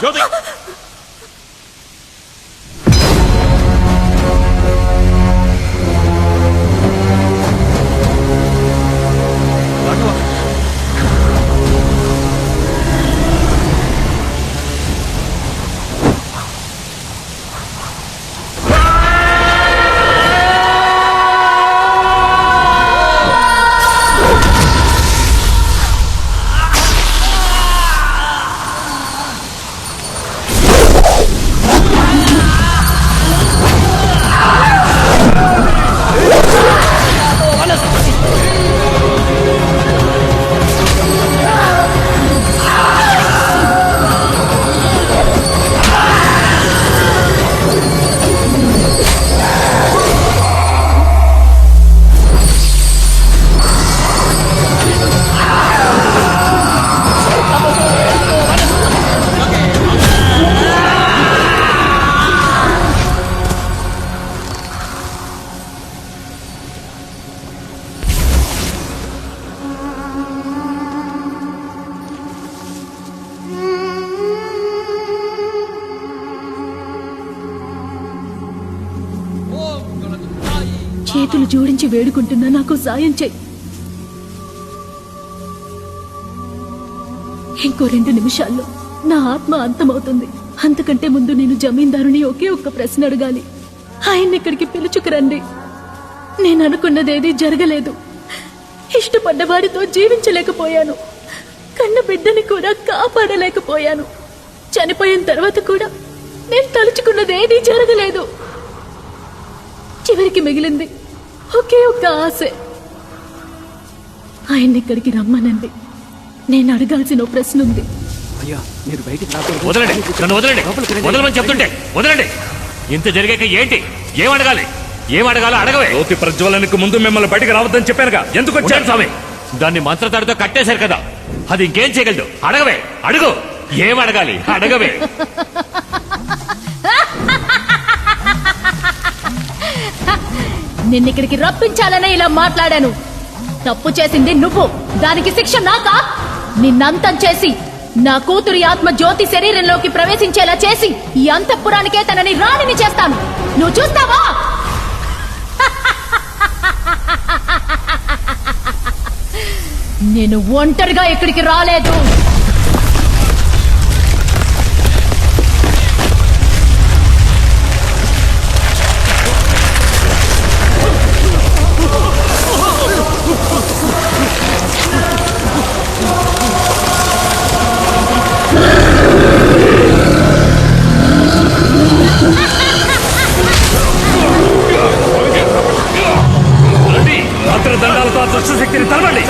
జ్యోతి చేతులు జోడించి వేడుకుంటున్నా, నాకు సాయం చెయ్యి. ఇంకో 2 నిమిషాల్లో నా ఆత్మ అంతమవుతుంది. అంతకంటే ముందు నేను జమీందారుని ఒకే ఒక్క ప్రశ్న అడగాలి. ఆయన్ని ఇక్కడికి పిలుచుకురండి. నేను అనుకున్నదేదీ జరగలేదు. ఇష్టపడ్డవాడితో జీవించలేకపోయాను. కన్న బిడ్డని కూడా కాపాడలేకపోయాను. చనిపోయిన తర్వాత కూడా నేను తలుచుకున్నదేదీ జరగలేదు. చివరికి మిగిలింది ఒకే ఒక్క ఆశ. ఆయన్ని ఇక్కడికి రమ్మనండి. నేను అడగాల్సిన ప్రశ్న ఉంది. వదలండి, నన్ను వదలండి. వదలమని చెప్తుంటే వదలండి. ఇంత జరిగాక ఏంటి? ఏం అడగాలో అడగవే. జ్యోతి ప్రజ్వలనకు ముందు మిమ్మల్ని బయటకు రావద్దని చెప్పానుగా. ఎందుకు వచ్చాను స్వామి? దాన్ని మంత్రతాడుతో కట్టేశారు కదా, అది ఇంకేం చేయగలదు? అడగవే, అడుగు. ఏం అడగాలి? అడగవే. నిన్నిక్కడికి రప్పించాలనే ఇలా మాట్లాడాను. తప్పు చేసింది నువ్వు, దానికి శిక్ష నాకా? నిన్నంతం చేసి నా కూతురి ఆత్మ జ్యోతి శరీరంలోకి ప్రవేశించేలా చేసి ఈ అంతఃపురానికే తనని రాణిని చేస్తాను. నువ్వు చూస్తావా? నేను ఒంటరిగా ఇక్కడికి రాలేదు. మంత్రదండాలతో దుష్ట శక్తిని తరవండి.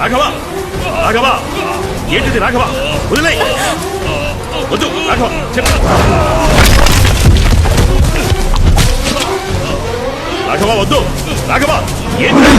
రాఘవా, రాఘవా, ఏంటిది రాఘవా? వదిలే, వద్దు రాఘవా, చెప్పు. రాఘవా వద్దు, రాఘవా ఏంటి?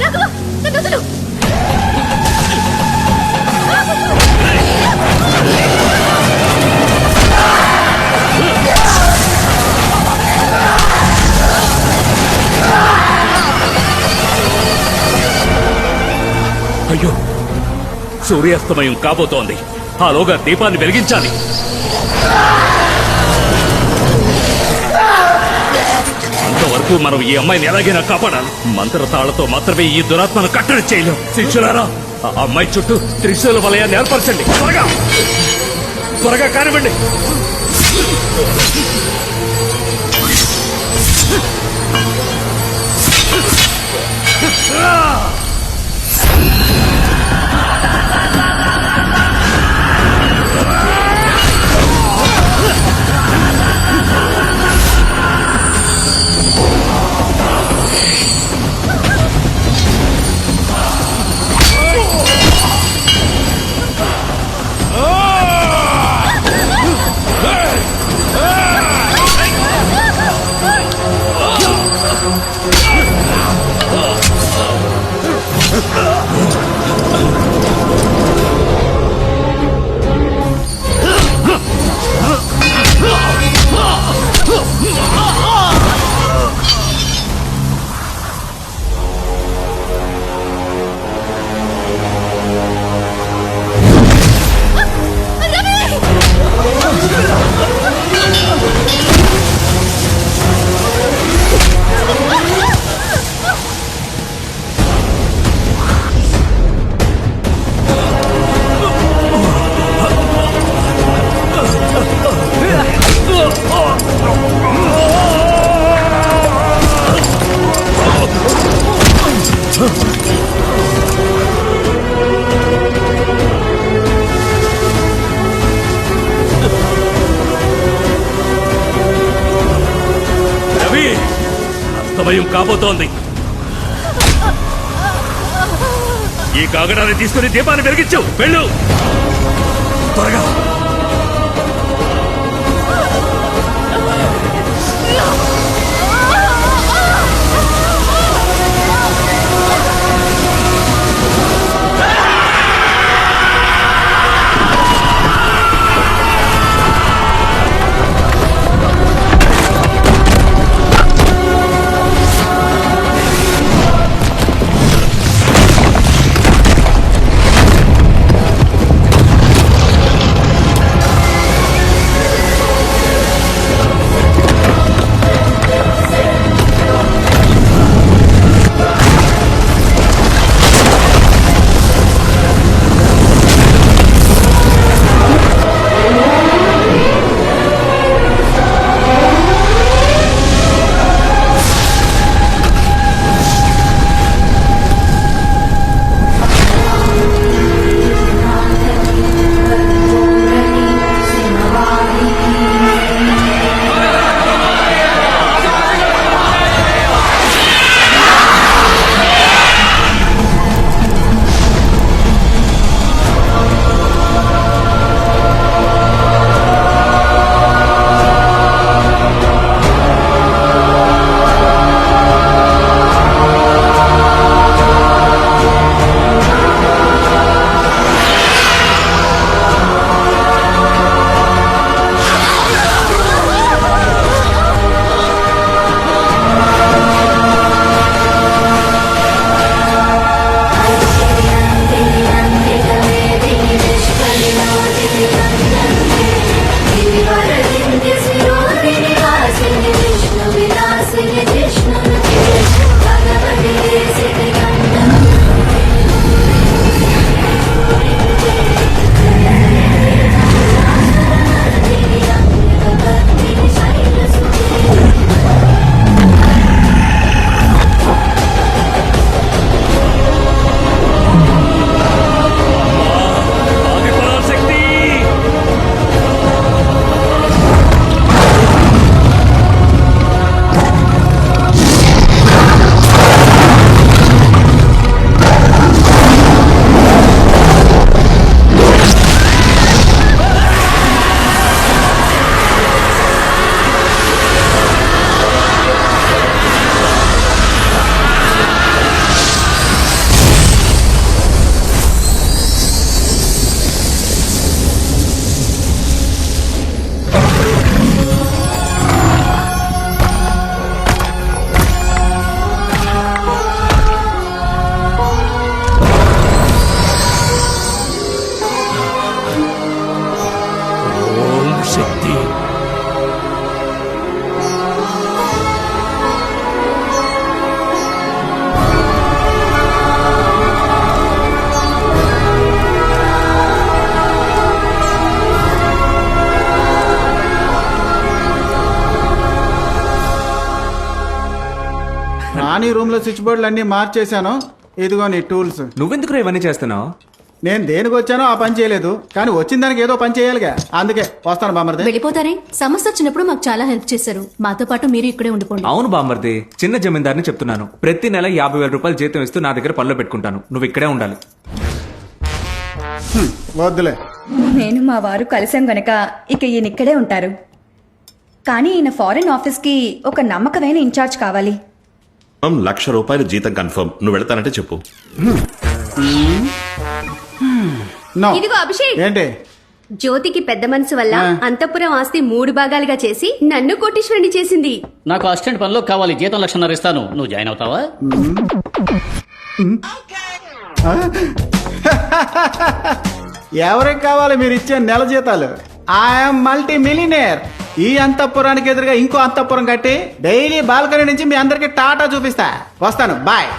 రాఘవ, నన్ను వదిలు. అయ్యో, సూర్యాస్తమయం కాబోతోంది. ఆలోగా దీపాన్ని వెలిగించాలి. అంతవరకు మనం ఈ అమ్మాయిని ఎలాగైనా కాపాడాలి. మంత్రతాళ్లతో మాత్రమే ఈ దురాత్మను కట్టడి చేయలేం. శిష్యులారా, ఆ అమ్మాయి చుట్టూ త్రిశూల వలయాన్ని ఏర్పరచండి. త్వరగా త్వరగా కానివ్వండి. రవి, అస్తమయం కాబోతోంది. ఈ కాగడాన్ని తీసుకుని దీపాన్ని వెలిగించు. వెళ్ళు త్వరగా. రాణి రూమ్ లో స్విచ్ బోర్డులు అన్ని మార్చేశాను. ఇదిగో నీ టూల్స్. నువ్వెందుకు ఇవన్నీ చేస్తున్నావు? నేను దేనికి వచ్చానో ఆ పని చేయలేదు, కానీ వచ్చిన దానికి ఏదో పని చేయాలిగా, అందుకే వస్తాను బామర్ది. వెళ్ళిపోతారే? సమస్య వచ్చినప్పుడు మాకు చాలా హెల్ప్ చేశారు. మాతో పాటు మీరు ఇక్కడే ఉండిపోండి. అవును బామ్మర్ది, చిన్న జమీందారిని చెప్తున్నాను. ప్రతి నెల 50,000 రూపాయలు జీతం ఇస్తూ నా దగ్గర పనిలో పెట్టుకుంటాను. నువ్వు ఇక్కడే ఉండాలి. వద్దులే. నేను మా వారు కలిసాం గనక ఇక ఈయన ఇక్కడే ఉంటారు. కానీ ఈయన ఫారెన్ ఆఫీస్ కి ఒక నమ్మకమైన ఇన్ఛార్జ్ కావాలి. ₹1,00,000 జీతం కన్ఫర్మ్. నువ్వు వెళ్తానంటే చెప్పు. నో. ఇదిగో అభిషేక్, ఏంటి? జ్యోతికి పెద్ద మనసు వల్ల ఆ. అంతఃపురం ఆస్తి 3 భాగాలుగా చేసి నన్ను కోటీశ్వరుని చేసింది. నాకు అసిస్టెంట్ పనిలో కావాలి, జీతం 1,50,000 ఇస్తాను. నువ్వు జాయిన్ అవుతావా? ఎవరికి కావాలి మీరు ఇచ్చే నెల జీతాలు? I'm multi millionaire. ఈ అంతఃపురానికి ఎదురుగా ఇంకో అంతఃపురం కట్టి డైలీ బాల్కనీ నుంచి మీ అందరికి టాటా చూపిస్తా. వస్తాను, బాయ్.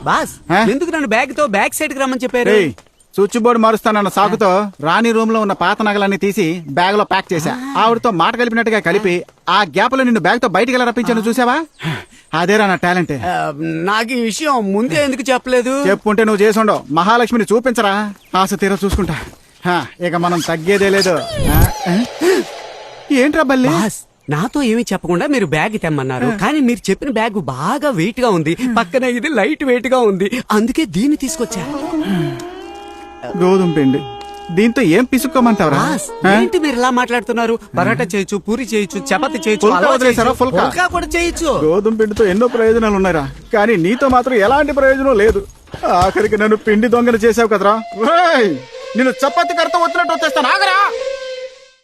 బాస్, ఆ? ఎందుకు నన్ను బ్యాగ్ తో బ్యాక్ సైడ్ కి రమ్మని చెప్పారు? రేయ్, స్విచ్ బోర్డు మారుస్తానన్న సాకుతో రాణి రూమ్ లో ఉన్న పాత నగలన్నీ తీసి బ్యాగ్ లో ప్యాక్ చేశా. ఆవిడతో మాట కలిపినట్టుగా కలిపి ఆ గ్యాప్ లో నిన్ను బ్యాగ్ తో బయటికి ఎలా రప్పించాను చూసావా? అదేరా నా టాలెంట్. ఆ, నాకు ఈ విషయం ముందే ఎందుకు చెప్పలేదు? చెప్పుంటే నువ్వు చేసుండవు. మహాలక్ష్మిని చూపించరా, ఆశ తీర చూసుకుంటా. హా, ఇక మనం తగ్గేదే లేదు. ఆ, ఆ? ఏంట్రా బల్లి? బాస్, నాతో ఏమీ చెప్పకుండా మీరు బ్యాగ్ తెమ్మన్నారు, కానీ మీరు చెప్పిన బ్యాగ్ బాగా వెయిట్ గా ఉంది. పక్కన ఇది లైట్ వెయిట్ గా ఉంది, అందుకే దీన్ని తీసుకొచ్చా. గోధుమ పిండి, దీంతో ఏం పిసుక్కోమంటావరా? బాస్, ఏంటి మీరు ఇలా మాట్లాడుతున్నారు? పరాటా చేయొచ్చు, పూరి చేయొచ్చు, చపాతి చేయొచ్చు, ఫుల్కా హల్వా వదిలేశారా? చేయొచ్చు, ఫుల్కా? ఫుల్కా కూడా చేయొచ్చు. గోధుమ పిండితో ఎన్నో ప్రయోజనాలు ఉన్నాయిరా, కానీ నీతో మాత్రం ఎలాంటి ప్రయోజనం లేదు. ఆఖరికి నన్ను పిండి దొంగన చేసావు కదరా. నిన్ను చపాతి కడతా వచ్చినట్టు వచ్చేస్తాను. ఆగరా.